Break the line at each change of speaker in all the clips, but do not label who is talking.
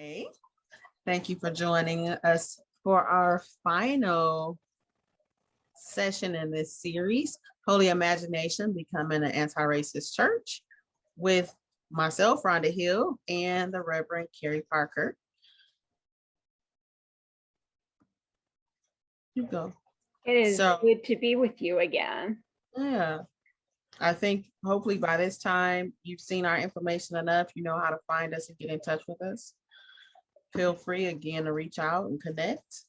Hey, thank you for joining us for our final session in this series, Holy Imagination, Becoming an Anti-Racist Church, with myself, Rhonda Hill, and the Reverend Carrie Parker. You go.
It is good to be with you again.
Yeah, I think hopefully by this time you've seen our information enough. You know how to find us and get in touch with us. Feel free again to reach out and connect.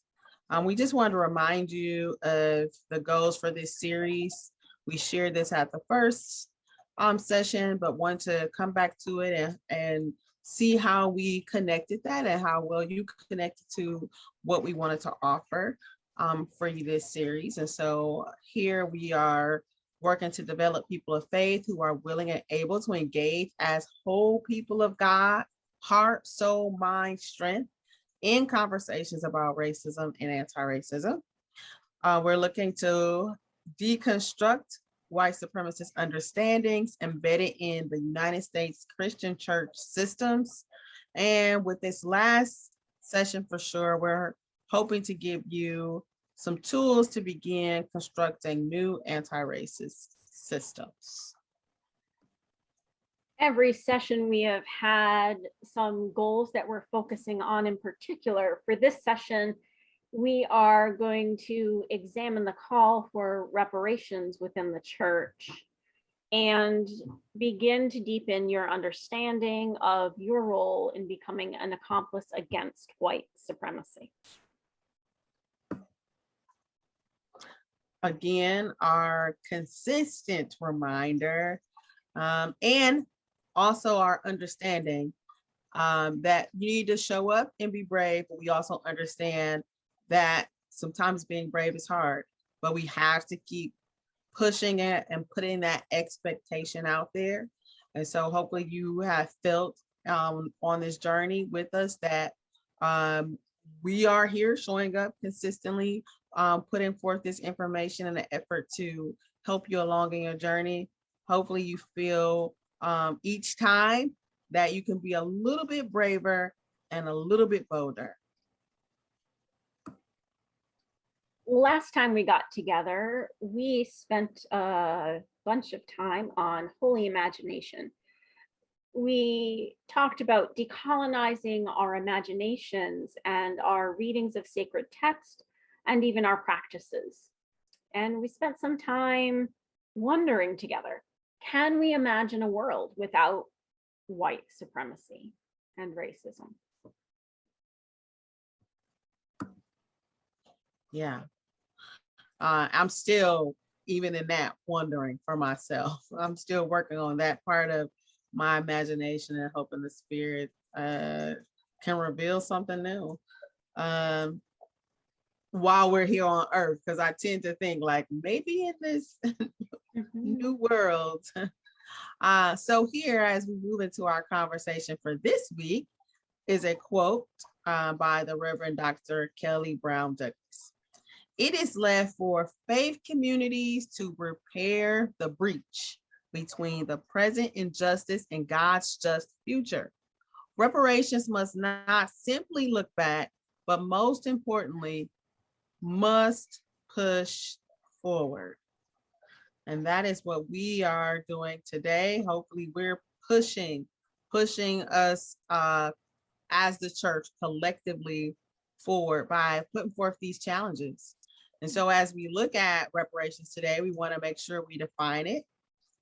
We just wanted to remind you of the goals for this series. We shared this at the first session, but want to come back to it and see how we connected that and how well you connected to what we wanted to offer for you this series. And so here we are working to develop people of faith who are willing and able to engage as whole people of God, heart, soul, mind, strength, in conversations about racism and anti-racism. We're looking to deconstruct white supremacist understandings embedded in the United States Christian church systems. And with this last session, for sure, we're hoping to give you some tools to begin constructing new anti-racist systems.
Every session we have had some goals that we're focusing on in particular. For this session, we are going to examine the call for reparations within the church and begin to deepen your understanding of your role in becoming an accomplice against white supremacy.
Again, our consistent reminder and also our understanding that you need to show up and be brave, but we also understand that sometimes being brave is hard, but we have to keep pushing it and putting that expectation out there. And so hopefully you have felt on this journey with us that we are here showing up consistently, putting forth this information in an effort to help you along in your journey. Hopefully you feel each time that you can be a little bit braver and a little bit bolder.
Last time we got together, we spent a bunch of time on holy imagination. We talked about decolonizing our imaginations and our readings of sacred text and even our practices. And we spent some time wondering together, can we imagine a world without white supremacy and racism?
Yeah. I'm still, even in that, wondering for myself. I'm still working on that part of my imagination and hoping the spirit can reveal something new while we're here on earth, because I tend to think like maybe in this new world. So here, as we move into our conversation for this week, is a quote by the Reverend Dr. Kelly Brown Douglas. It is left for faith communities to repair the breach between the present injustice and God's just future. Reparations must not simply look back, but most importantly, must push forward. And that is what we are doing today. Hopefully we're pushing us as the church collectively forward by putting forth these challenges. And so as we look at reparations today, we want to make sure we define it.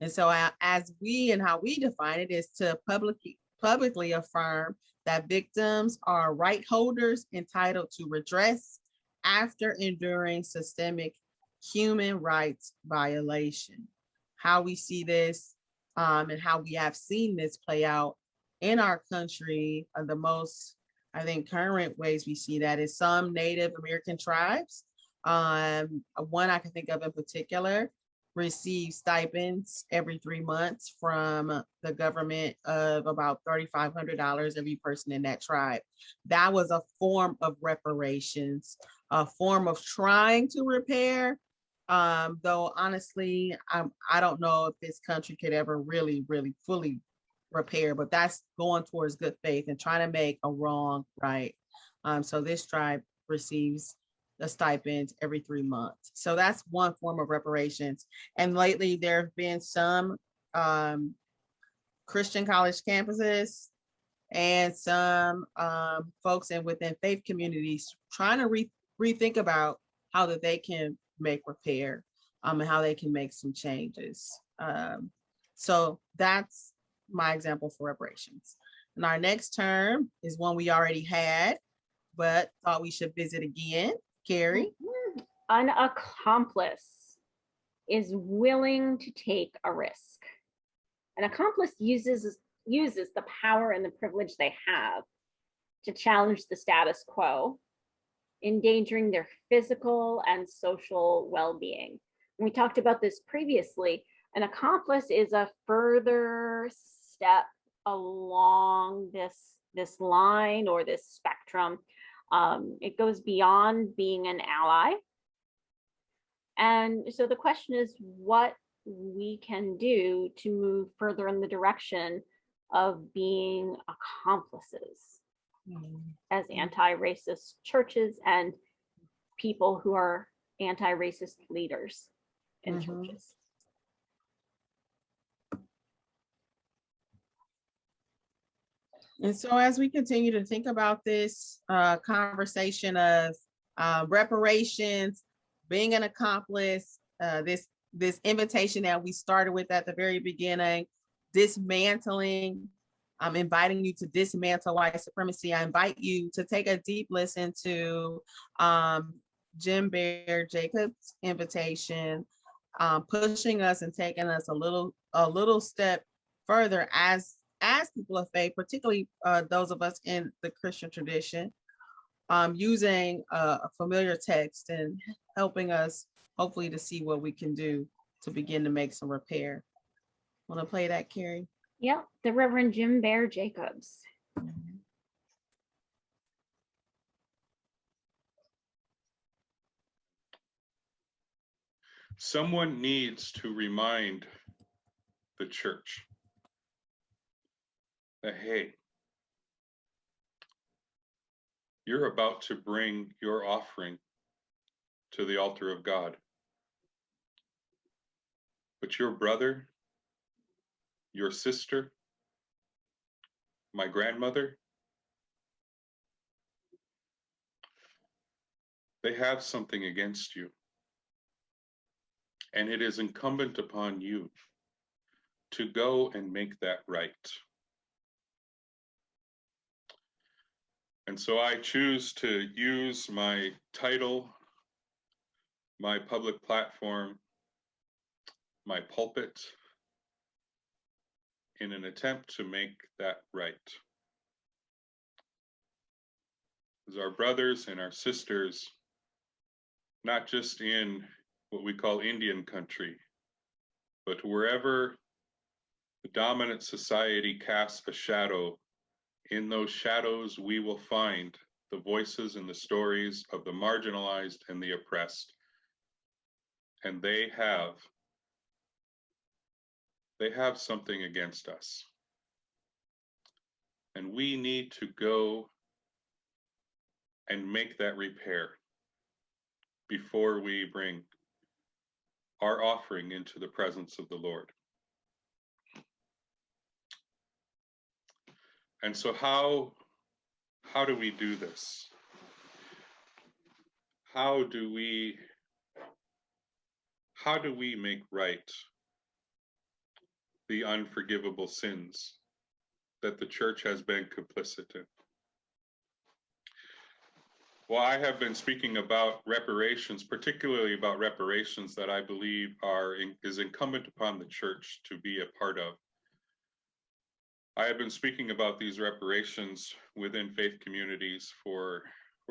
And so as we and how we define it is to publicly affirm that victims are right holders entitled to redress after enduring systemic human rights violation. How we see this and how we have seen this play out in our country, the most, I think, current ways we see that is some Native American tribes. One I can think of in particular receive stipends every 3 months from the government of about $3,500 every person in that tribe. That was a form of reparations, a form of trying to repair. Though honestly, I don't know if this country could ever really fully repair, but that's going towards good faith and trying to make a wrong right. So this tribe receives a stipend every 3 months. So that's one form of reparations. And lately there have been some Christian college campuses and some folks within faith communities trying to rethink about how that they can make repair and how they can make some changes. So that's my example for reparations. And our next term is one we already had, but thought we should visit again. Carrie?
An accomplice is willing to take a risk. An accomplice uses the power and the privilege they have to challenge the status quo, endangering their physical and social well-being. And we talked about this previously. An accomplice is a further step along this line or this spectrum. It goes beyond being an ally. And so the question is what we can do to move further in the direction of being accomplices as anti-racist churches and people who are anti-racist leaders in churches.
And so as we continue to think about this conversation of reparations, being an accomplice, this invitation that we started with at the very beginning, dismantling, I'm inviting you to dismantle white supremacy. I invite you to take a deep listen to Jim Bear Jacobs' invitation, pushing us and taking us a little step further as people of faith, particularly those of us in the Christian tradition, using a familiar text and helping us hopefully to see what we can do to begin to make some repair. Want to play that, Carrie?
Yep, the Reverend Jim Bear Jacobs.
Someone needs to remind the church that, hey, you're about to bring your offering to the altar of God. But your brother, your sister, my grandmother, they have something against you. And it is incumbent upon you to go and make that right. And so I choose to use my title, my public platform, my pulpit, in an attempt to make that right. As our brothers and our sisters, not just in what we call Indian country, but wherever the dominant society casts a shadow, in those shadows we will find the voices and the stories of the marginalized and the oppressed. And they have something against us. And we need to go and make that repair before we bring our offering into the presence of the Lord. And so how do we do this? How do we make right the unforgivable sins that the church has been complicit in? Well, I have been speaking about reparations, particularly about reparations that I believe is incumbent upon the church to be a part of. I have been speaking about these reparations within faith communities for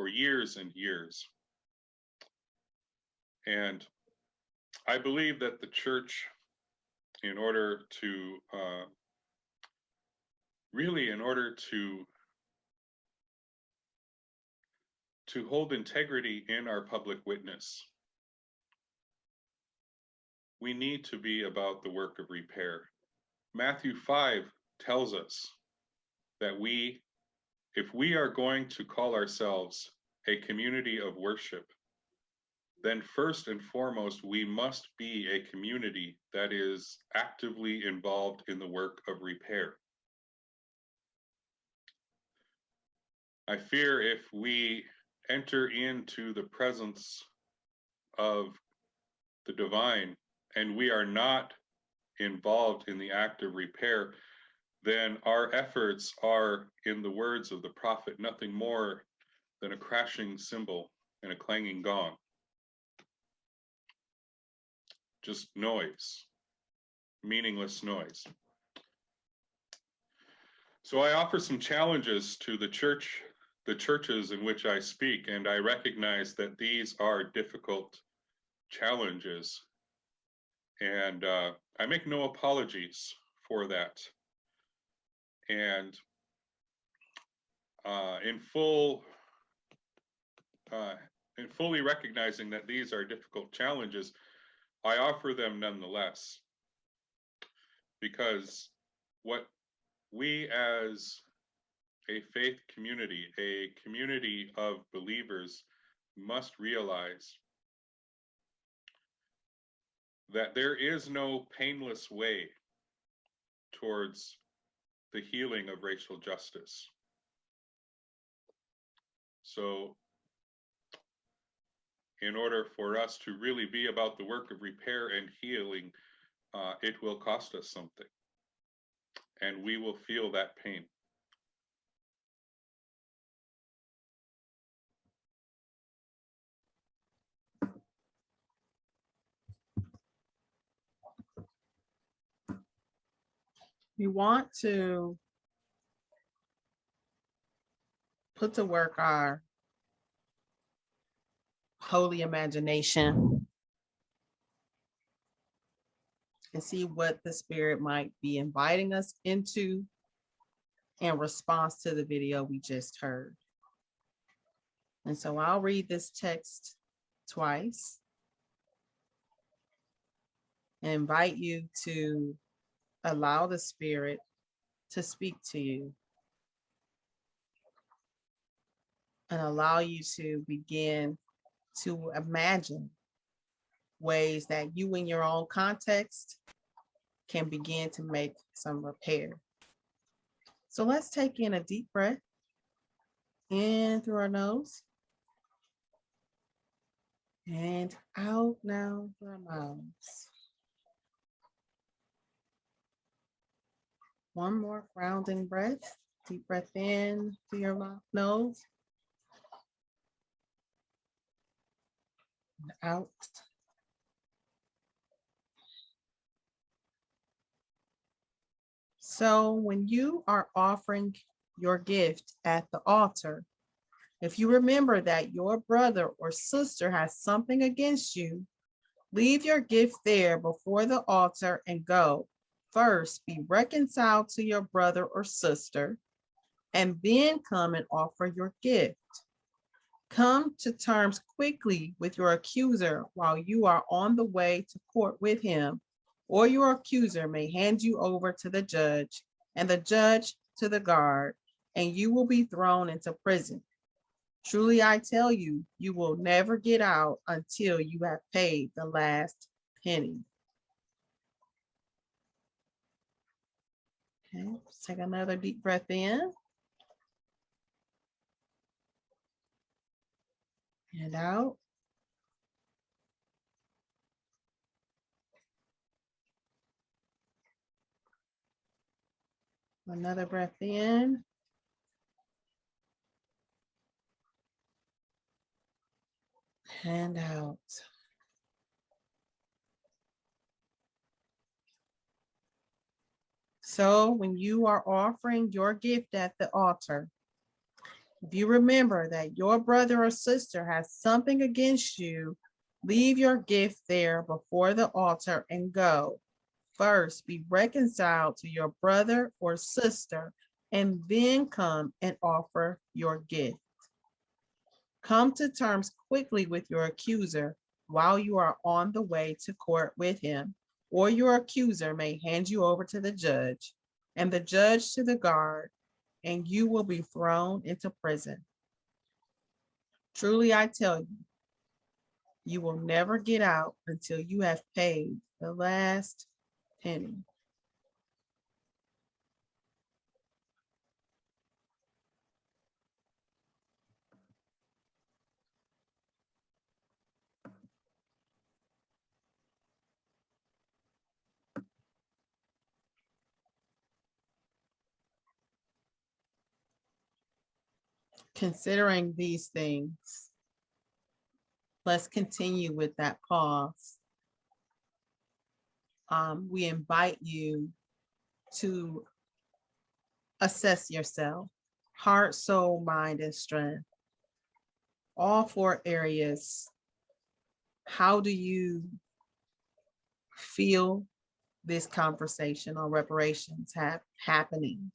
years and years. And I believe that the church, in order to hold integrity in our public witness, we need to be about the work of repair. Matthew 5 tells us that if we are going to call ourselves a community of worship, then first and foremost, we must be a community that is actively involved in the work of repair. I fear if we enter into the presence of the divine and we are not involved in the act of repair, then our efforts are, in the words of the prophet, nothing more than a crashing cymbal and a clanging gong. Just noise, meaningless noise. So I offer some challenges to the churches in which I speak, and I recognize that these are difficult challenges, and I make no apologies for that. And in fully recognizing that these are difficult challenges, I offer them nonetheless, because what we as a faith community, a community of believers, must realize that there is no painless way towards the healing of racial justice. So in order for us to really be about the work of repair and healing, it will cost us something, and we will feel that pain.
We want to put to work our holy imagination and see what the Spirit might be inviting us into in response to the video we just heard. And so I'll read this text twice and invite you to allow the Spirit to speak to you and allow you to begin to imagine ways that you in your own context can begin to make some repair. So let's take in a deep breath in through our nose and out now through our mouths. One more grounding breath. Deep breath in through your mouth, nose, and out. So when you are offering your gift at the altar, if you remember that your brother or sister has something against you, leave your gift there before the altar and go. First, be reconciled to your brother or sister, and then come and offer your gift. Come to terms quickly with your accuser while you are on the way to court with him, or your accuser may hand you over to the judge, and the judge to the guard, and you will be thrown into prison. Truly, I tell you, you will never get out until you have paid the last penny. Okay, let's take another deep breath in. And out. Another breath in. And out. So when you are offering your gift at the altar, if you remember that your brother or sister has something against you, leave your gift there before the altar and go. First, be reconciled to your brother or sister, and then come and offer your gift. Come to terms quickly with your accuser while you are on the way to court with him, or your accuser may hand you over to the judge, and the judge to the guard, and you will be thrown into prison. Truly, I tell you, you will never get out until you have paid the last penny. Considering these things, let's continue with that pause. We invite you to assess yourself, heart, soul, mind, and strength. All 4 areas. How do you feel this conversation on reparations happening?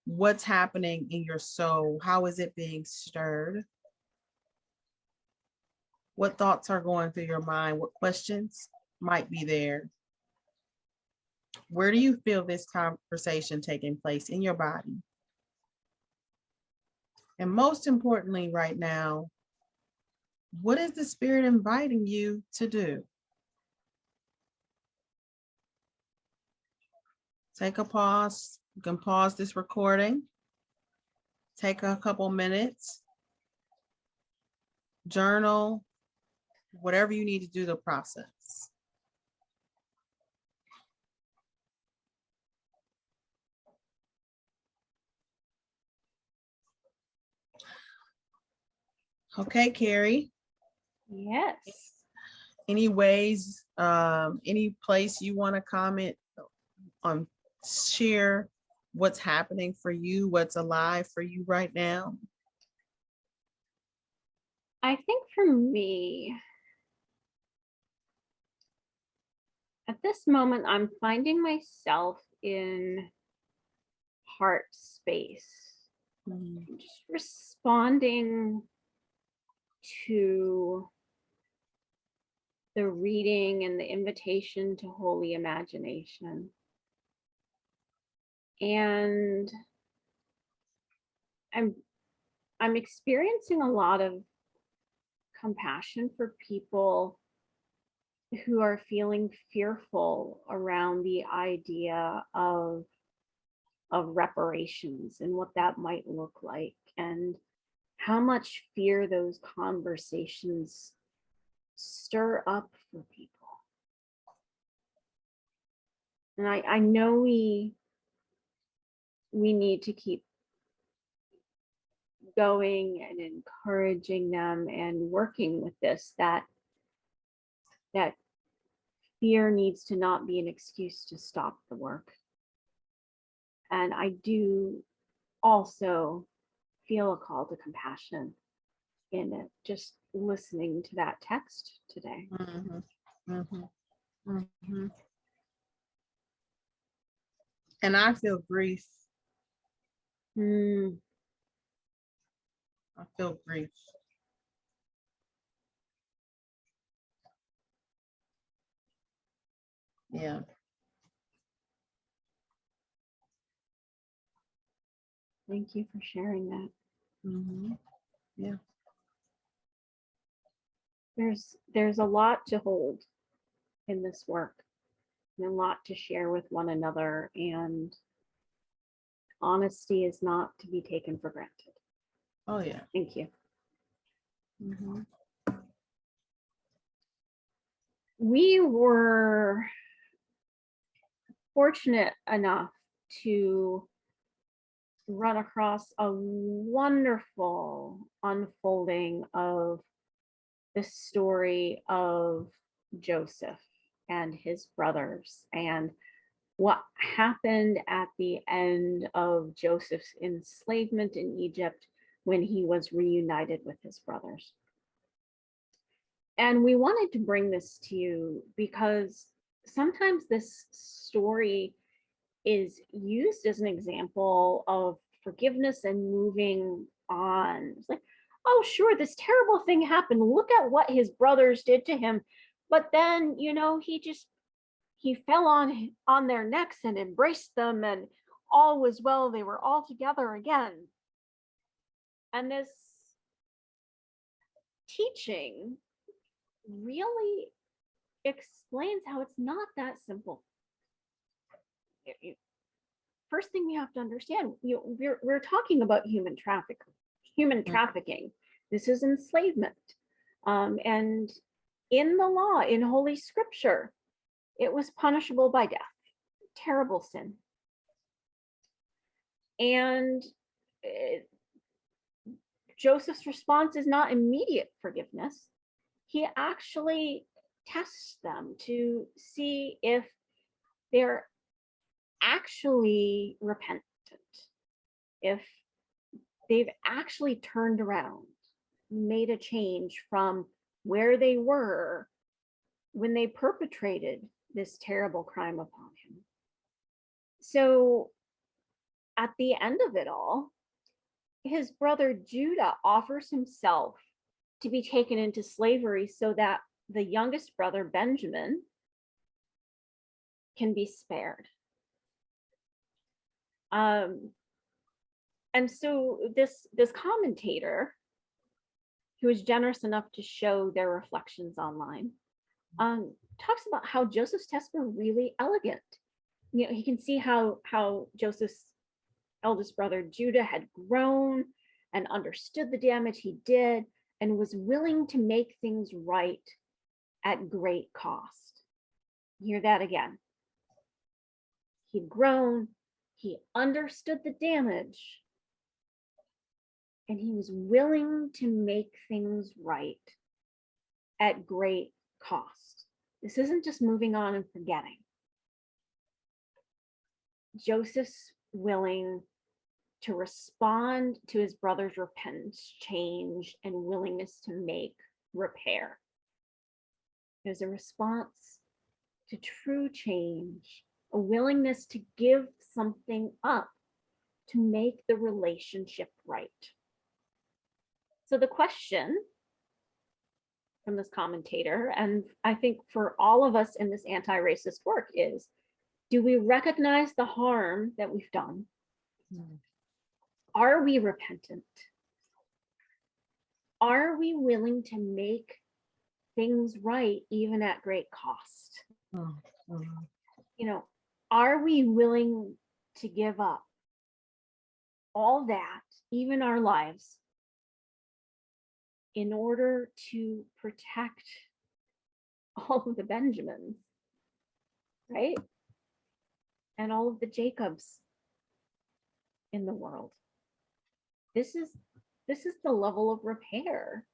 What's happening in your soul? How is it being stirred? What thoughts are going through your mind? What questions might be there? Where do you feel this conversation taking place in your body? And most importantly, right now, what is the Spirit inviting you to do? Take a pause. You can pause this recording. Take a couple minutes. Journal, whatever you need to do to process. Okay, Carrie.
Yes.
Any ways, any place you want to comment on, share what's happening for you, what's alive for you right now?
I think for me, at this moment, I'm finding myself in heart space, just responding to the reading and the invitation to holy imagination. And I'm experiencing a lot of compassion for people who are feeling fearful around the idea of reparations and what that might look like, and how much fear those conversations stir up for people. And I know we need to keep going and encouraging them and working with this, that fear needs to not be an excuse to stop the work. And I do also feel a call to compassion in it, just listening to that text today.
And I feel grief. I feel grief. Yeah.
Thank you for sharing that.
Yeah.
There's a lot to hold in this work, and a lot to share with one another, and honesty is not to be taken for granted.
Oh yeah.
Thank you. We were fortunate enough to run across a wonderful unfolding of the story of Joseph and his brothers, and what happened at the end of Joseph's enslavement in Egypt when he was reunited with his brothers. And we wanted to bring this to you because sometimes this story is used as an example of forgiveness and moving on. It's like, oh, sure, this terrible thing happened. Look at what his brothers did to him. But then, he he fell on their necks and embraced them, and all was well. They were all together again. And this teaching really explains how it's not that simple. First thing we have to understand, we're talking about human trafficking. This is enslavement. And in the law, in Holy Scripture, it was punishable by death. Terrible sin. And Joseph's response is not immediate forgiveness. He actually tests them to see if they're actually repentant, if they've actually turned around, made a change from where they were when they perpetrated this terrible crime upon him. So at the end of it all, his brother Judah offers himself to be taken into slavery so that the youngest brother, Benjamin, can be spared. And so this commentator, who is generous enough to show their reflections online, talks about how Joseph's tests were really elegant. You know, he can see how Joseph's eldest brother Judah had grown and understood the damage he did and was willing to make things right at great cost. Hear that again. He'd grown, he understood the damage, and he was willing to make things right at great cost. This isn't just moving on and forgetting. Joseph's willing to respond to his brother's repentance, change, and willingness to make repair. There's a response to true change, a willingness to give something up to make the relationship right. So the question from this commentator, and I think for all of us in this anti-racist work, is, do we recognize the harm that we've done? Are we repentant? Are we willing to make things right even at great cost? You know, are we willing to give up all that, even our lives, in order to protect all of the Benjamins, right? And all of the Jacobs in the world? This is the level of repair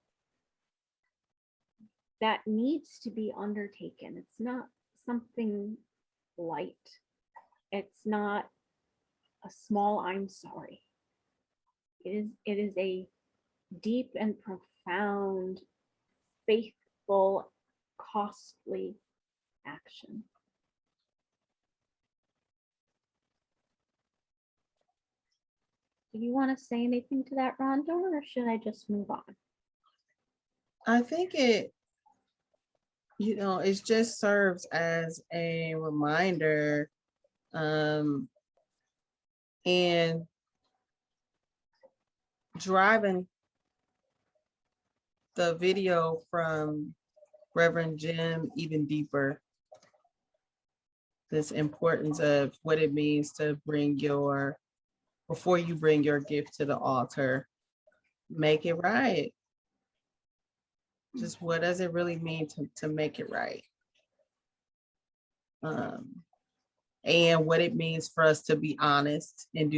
that needs to be undertaken. It's not something light. It's not a small I'm sorry. It is a deep and profound, faithful, costly action. Do you want to say anything to that, Rhonda, or should I just move on?
I think it just serves as a reminder, and driving the video from Reverend Jim even deeper, this importance of what it means to before you bring your gift to the altar, make it right. Just what does it really mean to make it right? And what it means for us to be honest and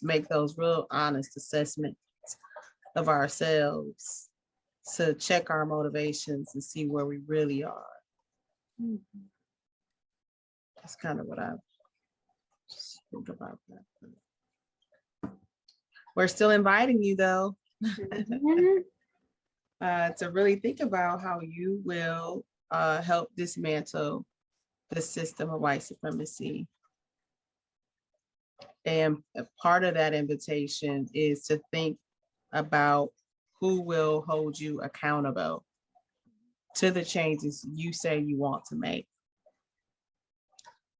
make those real honest assessments of ourselves, to check our motivations and see where we really are. That's kind of what I just think about that. We're still inviting you though, to really think about how you will help dismantle the system of white supremacy. And a part of that invitation is to think about who will hold you accountable to the changes you say you want to make.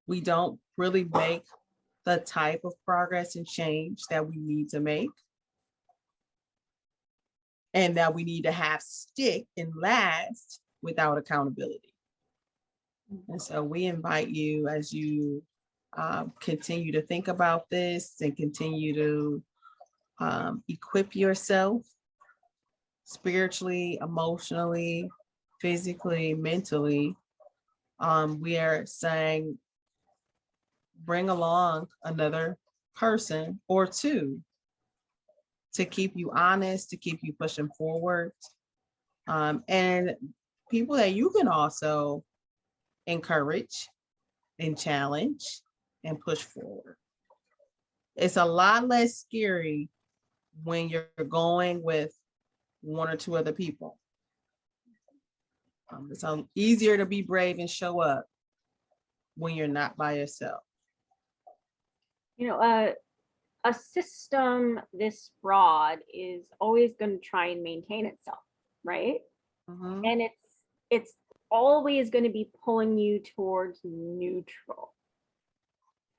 we don't really make the type of progress and change that we need to make, and that we need to have stick and last without accountability. And so we invite you, as you continue to think about this and continue to equip yourself spiritually, emotionally, physically, mentally. We are saying, bring along another person or two to keep you honest, to keep you pushing forward. And people that you can also encourage and challenge and push forward. It's a lot less scary when you're going with one or two other people. It's easier to be brave and show up when you're not by yourself.
You know, a system this broad is always going to try and maintain itself, right?
Mhm.
And it's always going to be pulling you towards neutral.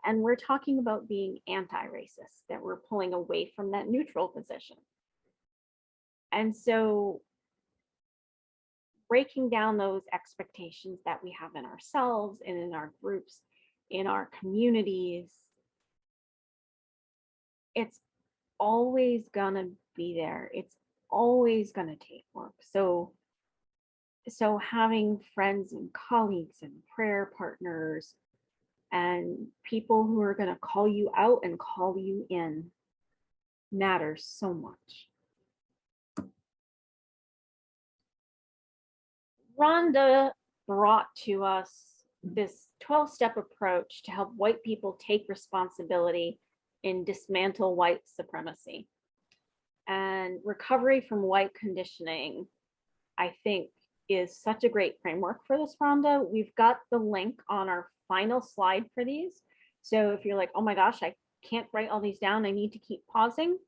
And we're talking about being anti-racist, that we're pulling away from that neutral position. And so breaking down those expectations that we have in ourselves and in our groups, in our communities, it's always gonna be there. It's always gonna take work. So having friends and colleagues and prayer partners and people who are gonna call you out and call you in matters so much. Rhonda brought to us this 12-step approach to help white people take responsibility and dismantle white supremacy. And recovery from white conditioning, I think, is such a great framework for this, Rhonda. We've got the link on our final slide for these. So if you're like, oh my gosh, I can't write all these down, I need to keep pausing.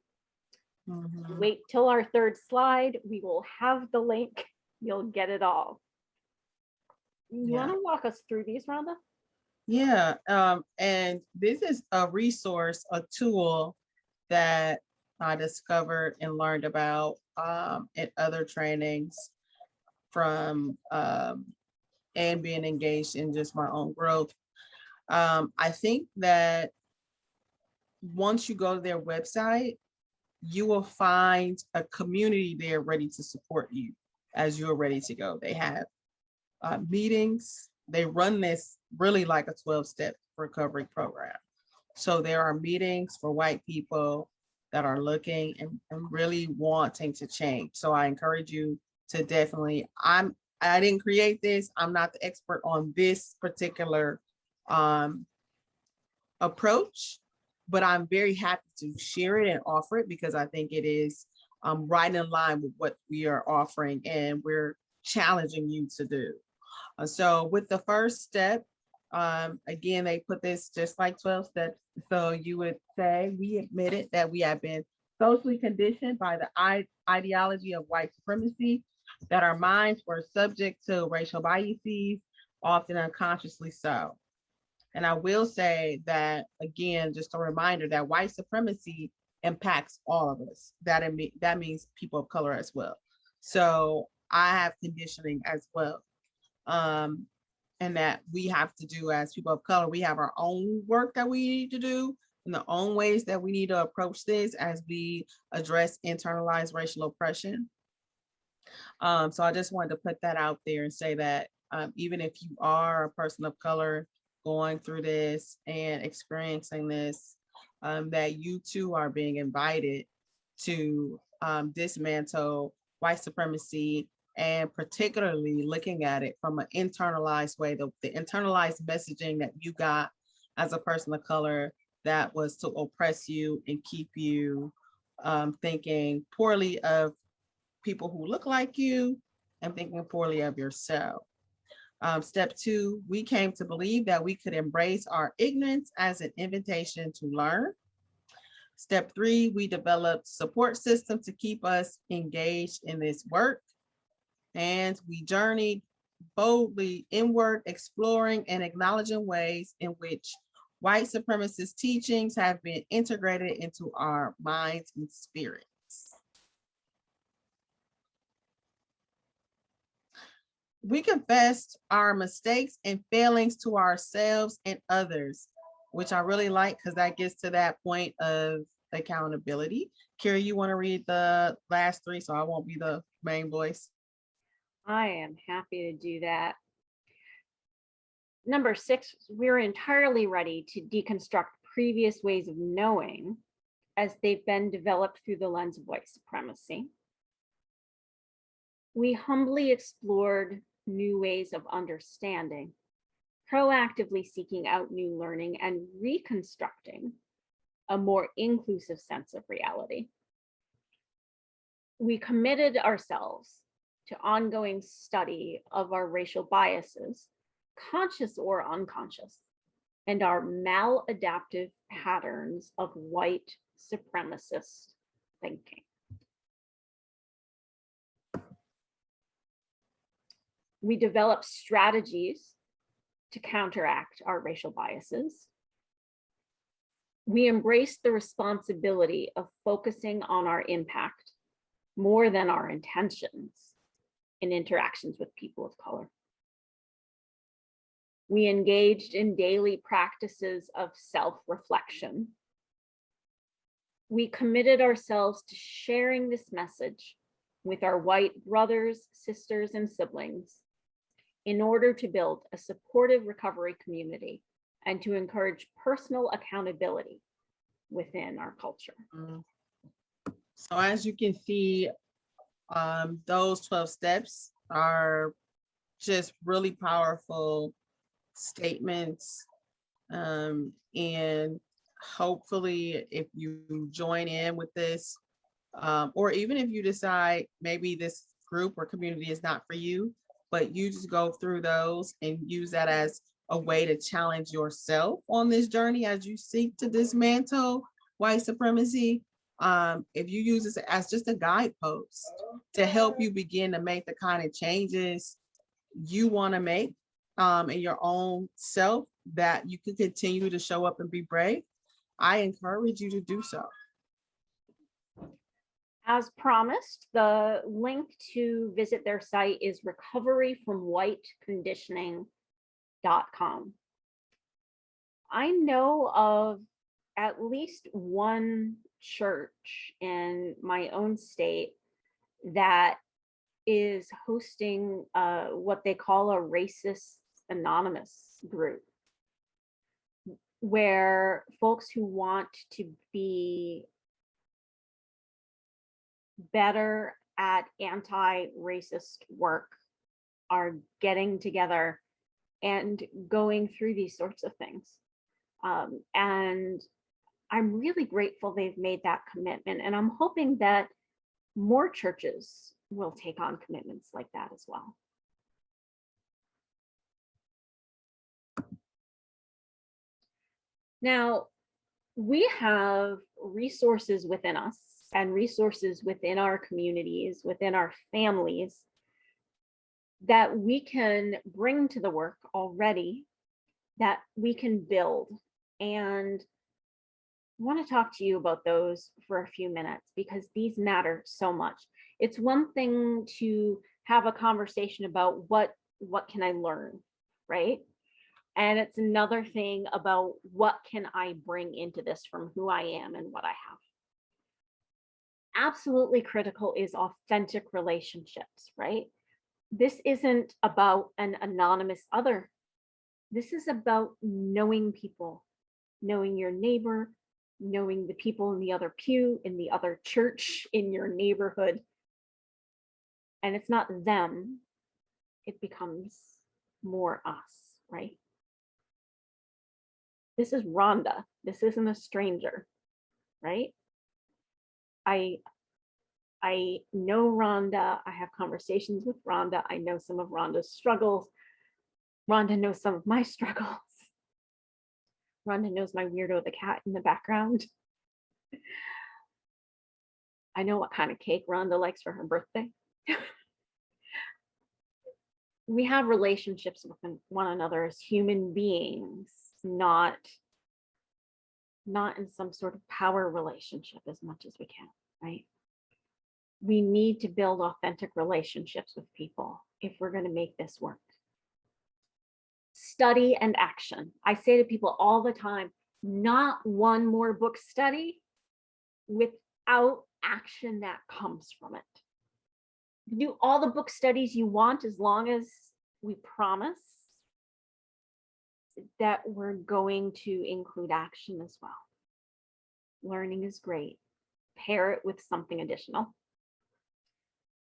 Mhm.
Wait till our third slide. We will have the link. You'll get it all. You want to walk us through these, Rhonda?
Yeah, and this is a resource, a tool that I discovered and learned about in other trainings from and being engaged in just my own growth. I think that once you go to their website, you will find a community there ready to support you as you're ready to go. They have meetings. They run this really like a 12-step recovery program. So there are meetings for white people that are looking and really wanting to change. So I encourage you to definitely, I didn't create this. I'm not the expert on this particular approach, but I'm very happy to share it and offer it because I think it is right in line with what we are offering and we're challenging you to do. So with the first step, again, they put this just like 12 steps. So you would say, we admitted that we have been socially conditioned by the ideology of white supremacy, that our minds were subject to racial biases, often unconsciously so. And I will say that, again, just a reminder that white supremacy impacts all of us. That means people of color as well. So I have conditioning as well. And that we have to do as people of color. We have our own work that we need to do and the own ways that we need to approach this as we address internalized racial oppression. So I just wanted to put that out there and say that even if you are a person of color going through this and experiencing this, that you too are being invited to dismantle white supremacy, and particularly looking at it from an internalized way, the internalized messaging that you got as a person of color that was to oppress you and keep you thinking poorly of people who look like you and thinking poorly of yourself. Step 2, we came to believe that we could embrace our ignorance as an invitation to learn. Step 3, we developed support systems to keep us engaged in this work. And we journeyed boldly inward, exploring and acknowledging ways in which white supremacist teachings have been integrated into our minds and spirits. We confessed our mistakes and failings to ourselves and others, which I really like because that gets to that point of accountability. Carrie, you want to read the last three so I won't be the main voice?
I am happy to do that. Number 6, we're entirely ready to deconstruct previous ways of knowing as they've been developed through the lens of white supremacy. We humbly explored new ways of understanding, proactively seeking out new learning and reconstructing a more inclusive sense of reality. We committed ourselves to ongoing study of our racial biases, conscious or unconscious, and our maladaptive patterns of white supremacist thinking. We developed strategies to counteract our racial biases. We embraced the responsibility of focusing on our impact more than our intentions in interactions with people of color. We engaged in daily practices of self-reflection. We committed ourselves to sharing this message with our white brothers, sisters, and siblings in order to build a supportive recovery community and to encourage personal accountability within our culture.
So as you can see, those 12 steps are just really powerful statements. And hopefully if you join in with this, or even if you decide maybe this group or community is not for you, but you just go through those and use that as a way to challenge yourself on this journey as you seek to dismantle white supremacy. If you use this as just a guidepost to help you begin to make the kind of changes you want to make in your own self, that you can continue to show up and be brave, I encourage you to do so.
As promised, the link to visit their site is recoveryfromwhiteconditioning.com. I know of at least one church in my own state that is hosting what they call a racist anonymous group, where folks who want to be better at anti-racist work are getting together and going through these sorts of things. And I'm really grateful they've made that commitment. And I'm hoping that more churches will take on commitments like that as well. Now, we have resources within us and resources within our communities, within our families, that we can bring to the work already, that we can build. And I want to talk to you about those for a few minutes because these matter so much. It's one thing to have a conversation about what can I learn, right? And it's another thing about what can I bring into this from who I am and what I have. Absolutely critical is authentic relationships, right? This isn't about an anonymous other. This is about knowing people, knowing your neighbor, knowing the people in the other pew, in the other church, in your neighborhood. And it's not them, it becomes more us, right? This is Rhonda. This isn't a stranger, right? I know Rhonda. I have conversations with Rhonda. I know some of Rhonda's struggles. Rhonda knows some of my struggles. Rhonda knows my weirdo, the cat in the background. I know what kind of cake Rhonda likes for her birthday. we have relationships with one another as human beings, not in some sort of power relationship as much as we can, right? We need to build authentic relationships with people if we're going to make this work. Study and action. I say to people all the time, not one more book study without action that comes from it. Do all the book studies you want, as long as we promise that we're going to include action as well. Learning is great. Pair it with something additional.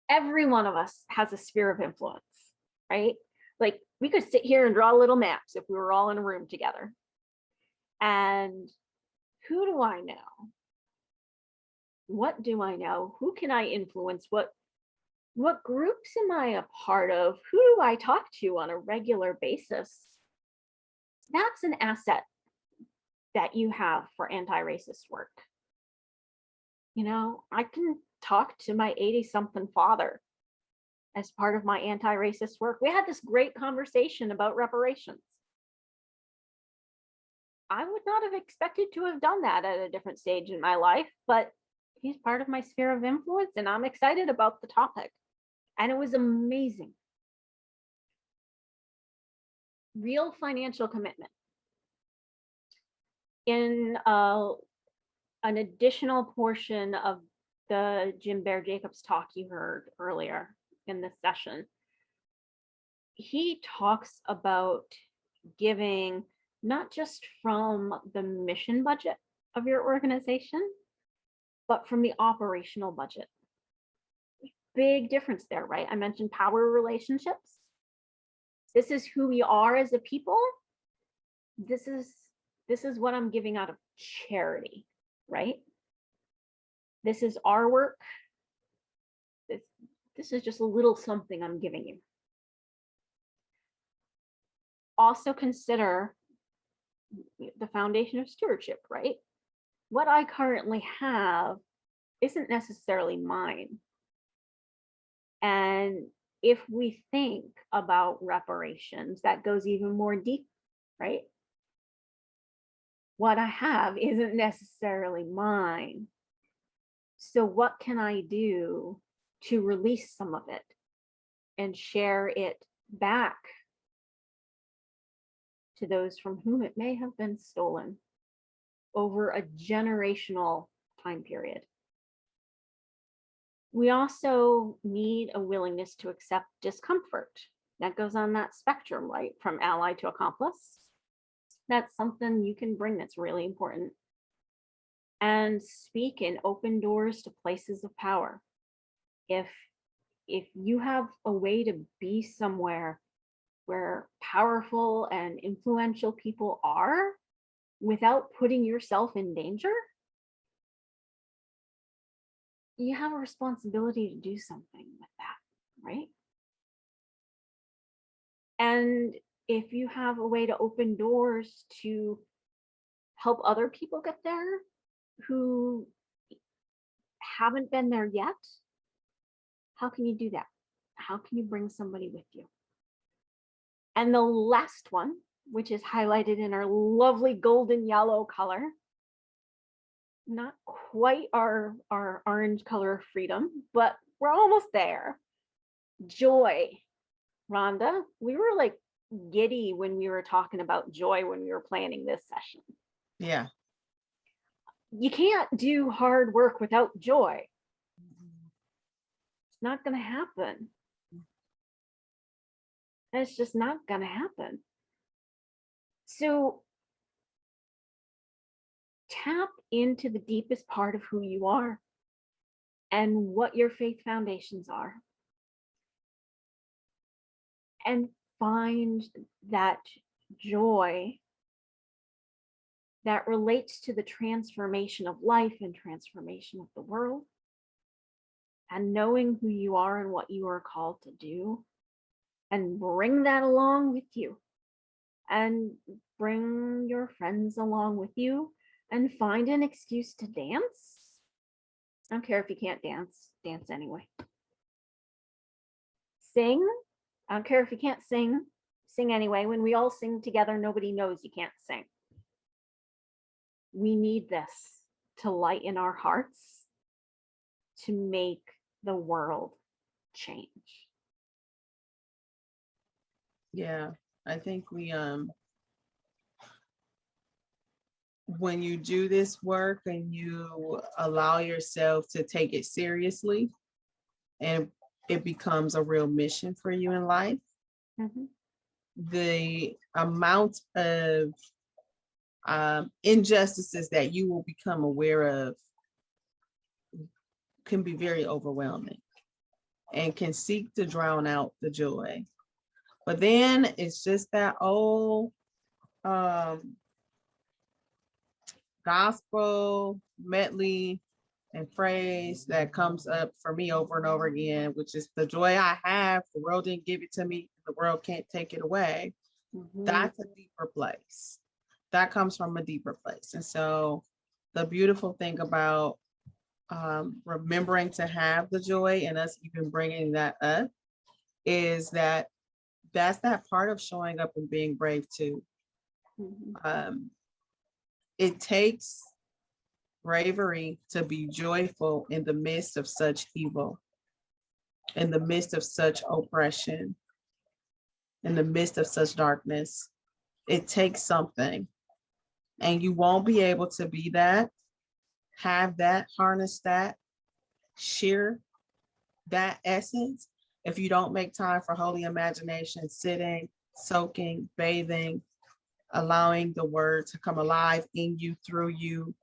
Every one of us has a sphere of influence, right? Like, we could sit here and draw little maps if we were all in a room together. And who do I know? What do I know? Who can I influence? What groups am I a part of? Who do I talk to on a regular basis? That's an asset that you have for anti-racist work. You know, I can talk to my 80-something father as part of my anti-racist work. We had this great conversation about reparations. I would not have expected to have done that at a different stage in my life, but he's part of my sphere of influence and I'm excited about the topic. And it was amazing. Real financial commitment. In an additional portion of the Jim Bear Jacobs talk you heard earlier in this session, he talks about giving not just from the mission budget of your organization, but from the operational budget. Big difference there, right? I mentioned power relationships. This is who we are as a people. This is what I'm giving out of charity, right? This is our work. This is just a little something I'm giving you. Also consider the Foundation of Stewardship, right? What I currently have isn't necessarily mine. And if we think about reparations, that goes even more deep, right? What I have isn't necessarily mine. So what can I do to release some of it and share it back to those from whom it may have been stolen over a generational time period? We also need a willingness to accept discomfort. That goes on that spectrum, right? From ally to accomplice. That's something you can bring that's really important. And speak in open doors to places of power. If you have a way to be somewhere where powerful and influential people are without putting yourself in danger, you have a responsibility to do something with that, right? And if you have a way to open doors to help other people get there who haven't been there yet, how can you do that? How can you bring somebody with you? And the last one, which is highlighted in our lovely golden yellow color, not quite our orange color of freedom, but we're almost there. Joy. Rhonda, we were like giddy when we were talking about joy when we were planning this session.
Yeah.
You can't do hard work without joy. It's not going to happen. It's just not going to happen. So tap into the deepest part of who you are and what your faith foundations are. And find that joy that relates to the transformation of life and transformation of the world. And knowing who you are and what you are called to do. And bring that along with you. And bring your friends along with you. And find an excuse to dance. I don't care if you can't dance, dance anyway. Sing, I don't care if you can't sing, sing anyway. When we all sing together, nobody knows you can't sing. We need this to lighten our hearts, to make the world change.
Yeah, I think when you do this work and you allow yourself to take it seriously, and it becomes a real mission for you in life, the amount of injustices that you will become aware of can be very overwhelming and can seek to drown out the joy. But then it's just that old gospel medley and phrase that comes up for me over and over again, which is the joy I have, the world didn't give it to me, the world can't take it away. That's a deeper place. That comes from a deeper place. And so the beautiful thing about remembering to have the joy and us even bringing that up is that that's that part of showing up and being brave too. It takes bravery to be joyful in the midst of such evil, in the midst of such oppression, in the midst of such darkness. It takes something, and you won't be able to be that, have that, harness that, share that essence if you don't make time for holy imagination, sitting, soaking, bathing, allowing the word to come alive in you, through you,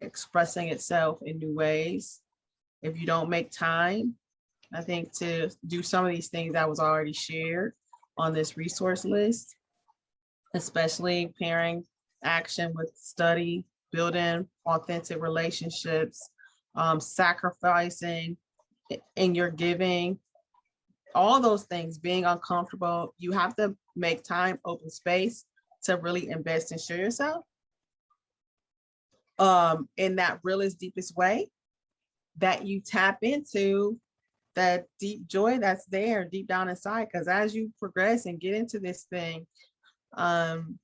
expressing itself in new ways. If you don't make time, I think, to do some of these things that was already shared on this resource list, especially pairing action with study, building authentic relationships, sacrificing in your giving, all those things, being uncomfortable, you have to make time, open space to really invest and share yourself in that realest, deepest way, that you tap into that deep joy that's there deep down inside. Because as you progress and get into this thing, and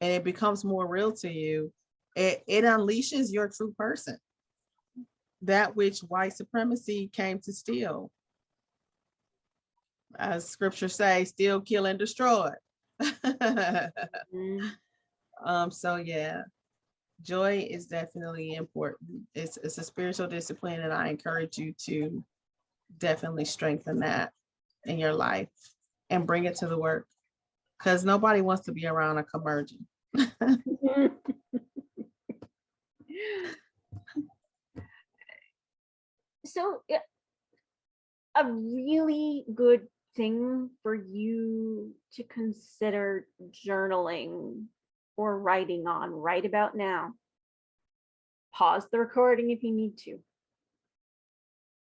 it becomes more real to you, it unleashes your true person, that which white supremacy came to steal. As scripture say, steal, kill, and destroy. So yeah, joy is definitely important. It's a spiritual discipline, and I encourage you to definitely strengthen that in your life and bring it to the work, because nobody wants to be around a curmudgeon.
So a really good thing for you to consider journaling or writing on right about now. Pause the recording if you need to.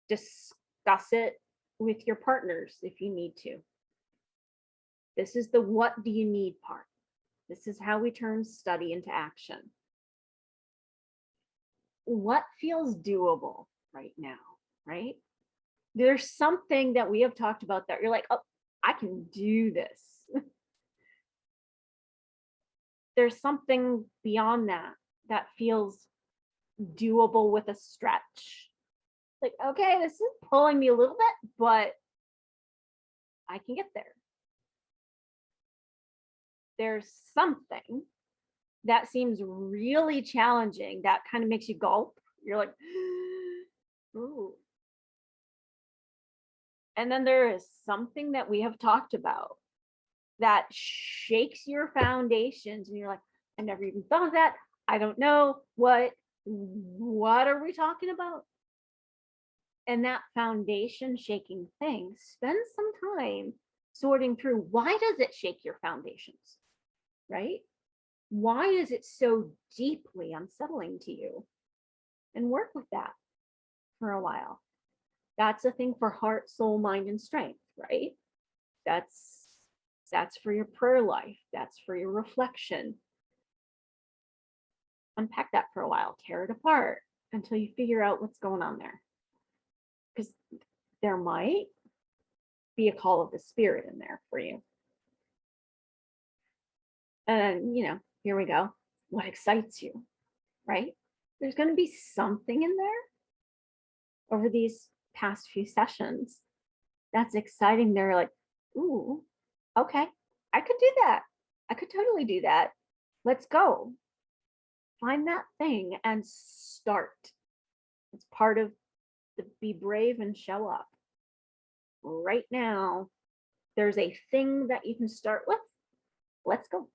Discuss it with your partners if you need to. This is the what do you need part. This is how we turn study into action. What feels doable right now, right? There's something that we have talked about that you're like, oh, I can do this. There's something beyond that that feels doable with a stretch. Like, okay, this is pulling me a little bit, but I can get there. There's something that seems really challenging that kind of makes you gulp. You're like, ooh. And then there is something that we have talked about that shakes your foundations, and you're like, I never even thought of that. I don't know what are we talking about? And that foundation shaking thing, spend some time sorting through, why does it shake your foundations, right? Why is it so deeply unsettling to you? And work with that for a while. That's a thing for heart, soul, mind, and strength, right? That's for your prayer life. That's for your reflection. Unpack that for a while, tear it apart until you figure out what's going on there. Because there might be a call of the Spirit in there for you. And, you know, here we go. What excites you, right? There's going to be something in there over these past few sessions that's exciting. They're like, ooh, okay, I could do that. I could totally do that. Let's go. Find that thing and start. It's part of the be brave and show up. Right now, there's a thing that you can start with. Let's go.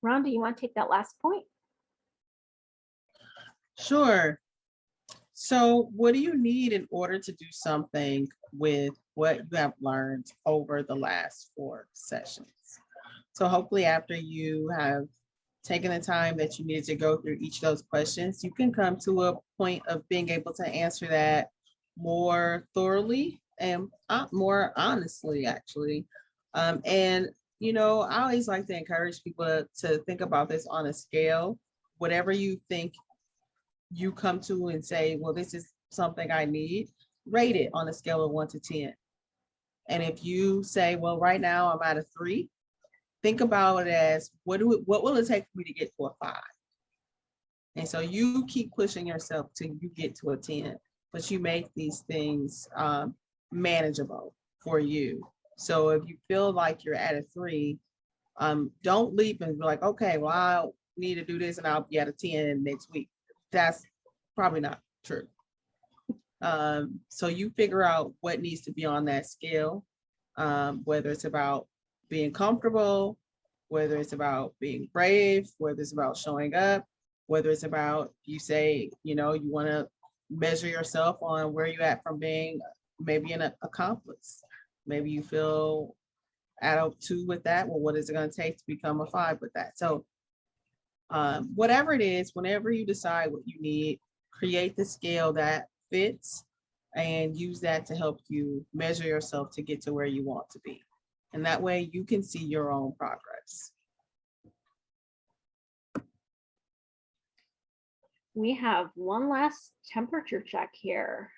Rhonda, you want to take that last point?
Sure. So what do you need in order to do something with what you have learned over the last 4 sessions? So hopefully after you have taken the time that you needed to go through each of those questions, you can come to a point of being able to answer that more thoroughly and more honestly, actually. And, you know, I always like to encourage people to think about this on a scale. Whatever you think you come to and say, well, this is something I need, rate it on a scale of 1 to 10. And if you say, well, right now I'm at a 3, think about it as what will it take for me to get to a 5? And so you keep pushing yourself till you get to a 10, but you make these things manageable for you. So if you feel like you're at a 3, don't leap and be like, okay, well, I need to do this and I'll be at a 10 next week. That's probably not true. So you figure out what needs to be on that scale, whether it's about being comfortable, whether it's about being brave, whether it's about showing up, whether it's about, you say, you know, you want to measure yourself on where you're at from being maybe an accomplice. Maybe you feel at a 2 with that. Well, what is it going to take to become a 5 with that? So whatever it is, whenever you decide what you need, create the scale that fits and use that to help you measure yourself to get to where you want to be. And that way you can see your own progress.
We have one last temperature check here.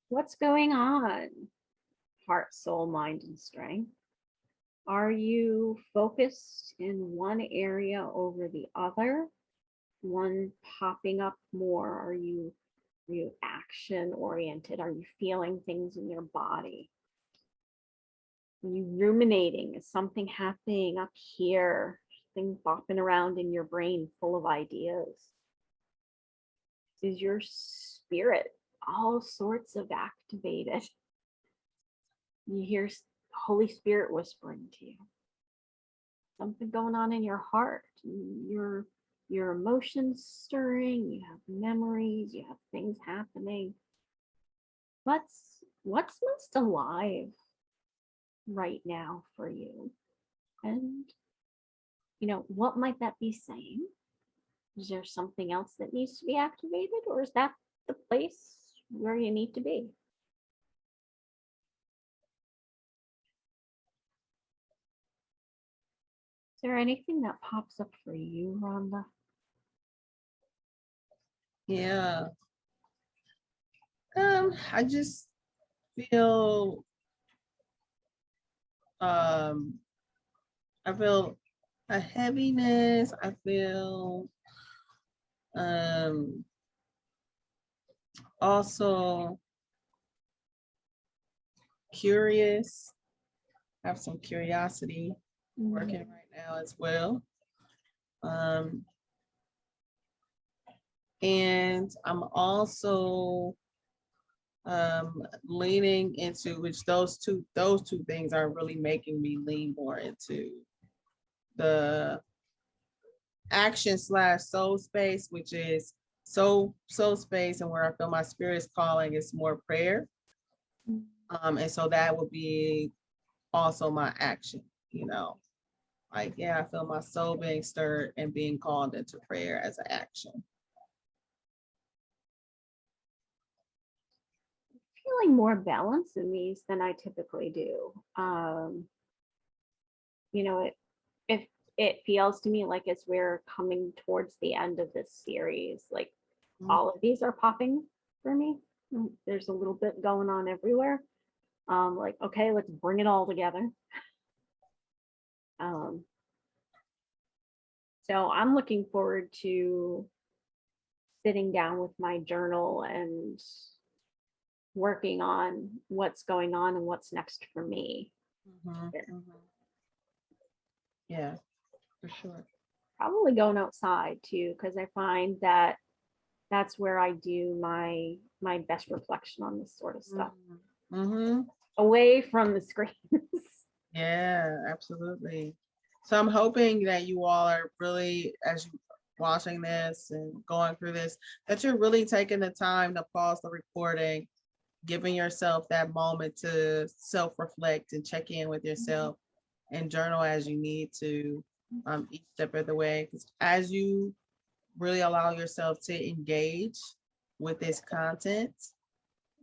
What's going on? Heart, soul, mind, and strength. Are you focused in one area over the other? One popping up more? Are you action oriented? Are you feeling things in your body? Are you ruminating? Is something happening up here? Things bopping around in your brain full of ideas? Is your spirit all sorts of activated? You hear Holy Spirit whispering to you. Something going on in your heart. Your emotions stirring. You have memories. You have things happening. What's most alive right now for you? And you know, what might that be saying? Is there something else that needs to be activated, or is that the place where you need to be? Is there anything that pops up for you, Rhonda?
Yeah. I just feel I feel a heaviness. I feel also curious. I have some curiosity working right now as well. And I'm also leaning into, which those two things are really making me lean more into the action / soul space, which is soul space, and where I feel my spirit is calling is more prayer. And so that would be also my action, you know, like, yeah, I feel my soul being stirred and being called into prayer as an action.
Feeling more balance in these than I typically do. You know, it feels to me like as we're coming towards the end of this series, like all of these are popping for me. There's a little bit going on everywhere. Like, okay, let's bring it all together. So I'm looking forward to sitting down with my journal and working on what's going on and what's next for me.
Yeah, for sure.
Probably going outside too, because I find that that's where I do my best reflection on this sort of stuff. Away from the screens.
Yeah, absolutely. So I'm hoping that you all are really, as you watching this and going through this, that you're really taking the time to pause the recording, giving yourself that moment to self-reflect and check in with yourself and journal as you need to, each step of the way. Because as you really allow yourself to engage with this content,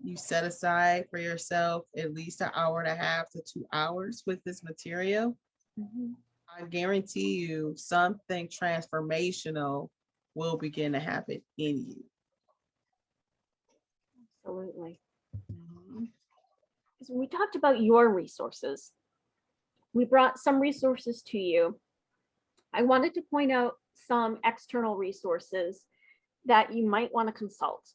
you set aside for yourself at least an hour and a half to 2 hours with this material, I guarantee you something transformational will begin to happen in you.
Absolutely. So we talked about your resources. We brought some resources to you. I wanted to point out some external resources that you might want to consult.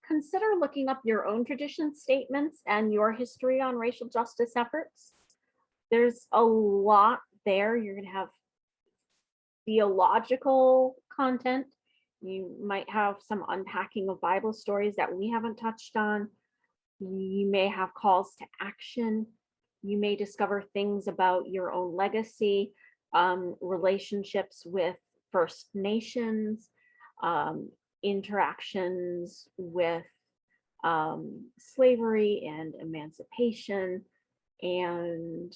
Consider looking up your own tradition statements and your history on racial justice efforts. There's a lot there. You're going to have theological content. You might have some unpacking of Bible stories that we haven't touched on. You may have calls to action. You may discover things about your own legacy, relationships with First Nations, interactions with slavery and emancipation, and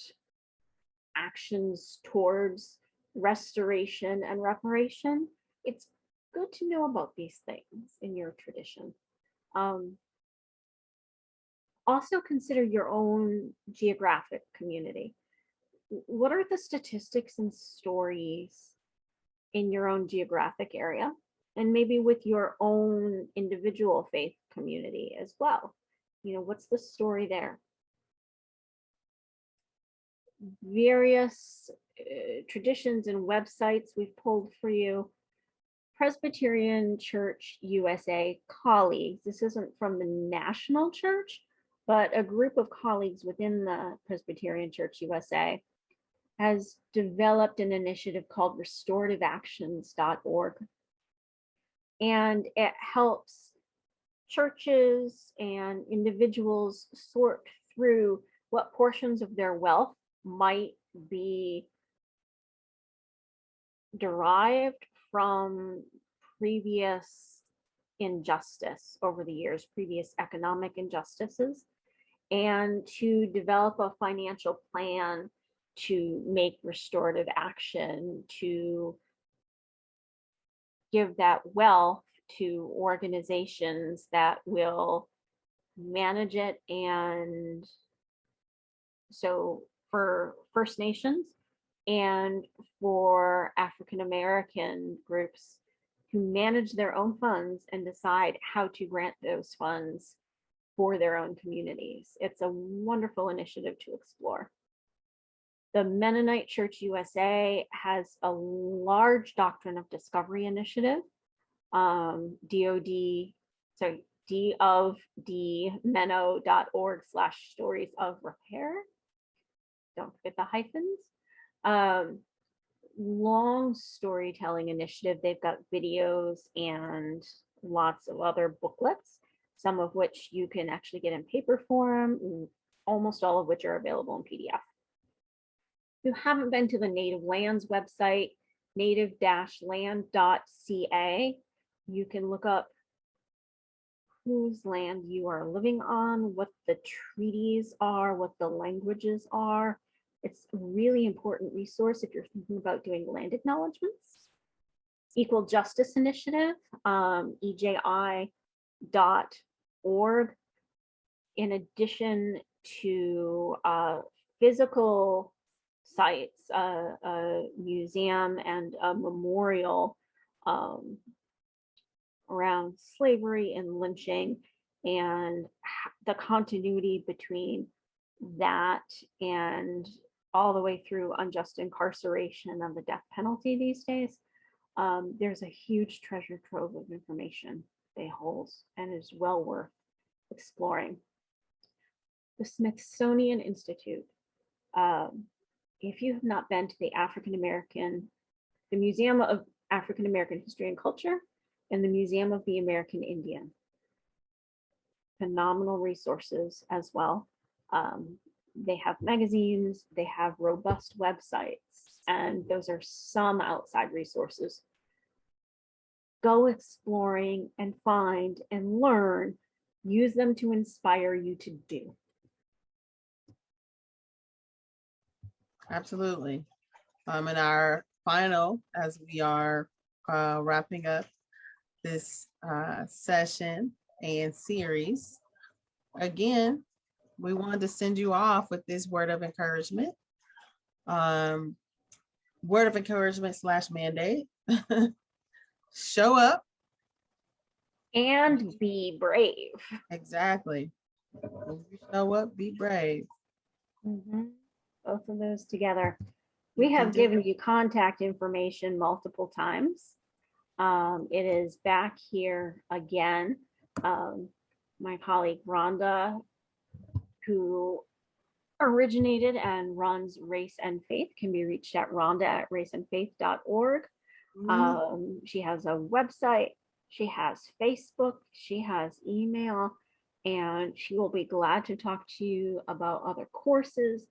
actions towards restoration and reparation. It's good to know about these things in your tradition. Also consider your own geographic community. What are the statistics and stories in your own geographic area? And maybe with your own individual faith community as well. You know, what's the story there? Various traditions and websites we've pulled for you. Presbyterian Church USA colleagues. This isn't from the national church, but a group of colleagues within the Presbyterian Church USA has developed an initiative called restorative-actions.org. And it helps churches and individuals sort through what portions of their wealth might be derived from previous injustice over the years, previous economic injustices, and to develop a financial plan to make restorative action, to give that wealth to organizations that will manage it. And so for First Nations and for African American groups who manage their own funds and decide how to grant those funds for their own communities. It's a wonderful initiative to explore. The Mennonite Church USA has a large Doctrine of Discovery initiative, dovdmenno.org/stories of repair. Don't forget the hyphens. Long storytelling initiative. They've got videos and lots of other booklets, some of which you can actually get in paper form, almost all of which are available in PDF. If you haven't been to the Native Lands website, native-land.ca, you can look up whose land you are living on, what the treaties are, what the languages are. It's a really important resource if you're thinking about doing land acknowledgements. Equal Justice Initiative, EJI.org. In addition to physical sites, a museum and a memorial around slavery and lynching, and the continuity between that and all the way through unjust incarceration and the death penalty these days. There's a huge treasure trove of information they hold and is well worth exploring. The Smithsonian Institute. If you have not been to the Museum of African American History and Culture and the Museum of the American Indian, phenomenal resources as well. They have magazines, they have robust websites, and those are some outside resources. Go exploring and find and learn, use them to inspire you to do.
Absolutely. And our final, as we are wrapping up this session and series, again, we wanted to send you off with this word of encouragement. Word of encouragement / mandate. Show up.
And be brave.
Exactly. Show up, be brave.
Both of those together. We have given you contact information multiple times. It is back here again. My colleague Rhonda, who originated and runs Race and Faith, can be reached at rhonda@raceandfaith.org. She has a website, she has Facebook, she has email, and she will be glad to talk to you about other courses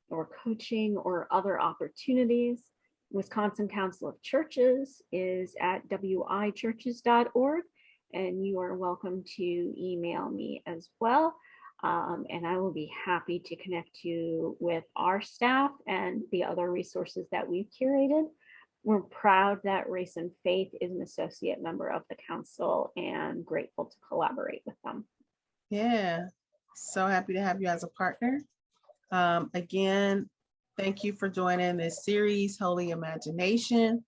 or coaching or other opportunities. Wisconsin Council of Churches is at wichurches.org, and you are welcome to email me as well. And I will be happy to connect you with our staff and the other resources that we've curated. We're proud that Race and Faith is an associate member of the council and grateful to collaborate with them.
Yeah, so happy to have you as a partner. Again, thank you for joining this series, Holy Imagination.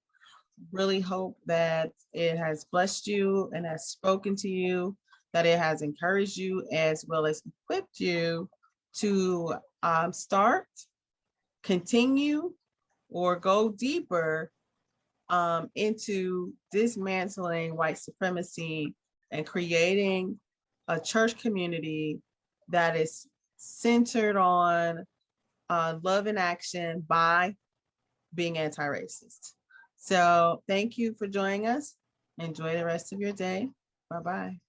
Really hope that it has blessed you and has spoken to you, that it has encouraged you as well as equipped you to start, continue, or go deeper into dismantling white supremacy and creating a church community that is centered on love and action by being anti-racist. So thank you for joining us. Enjoy the rest of your day. Bye-bye.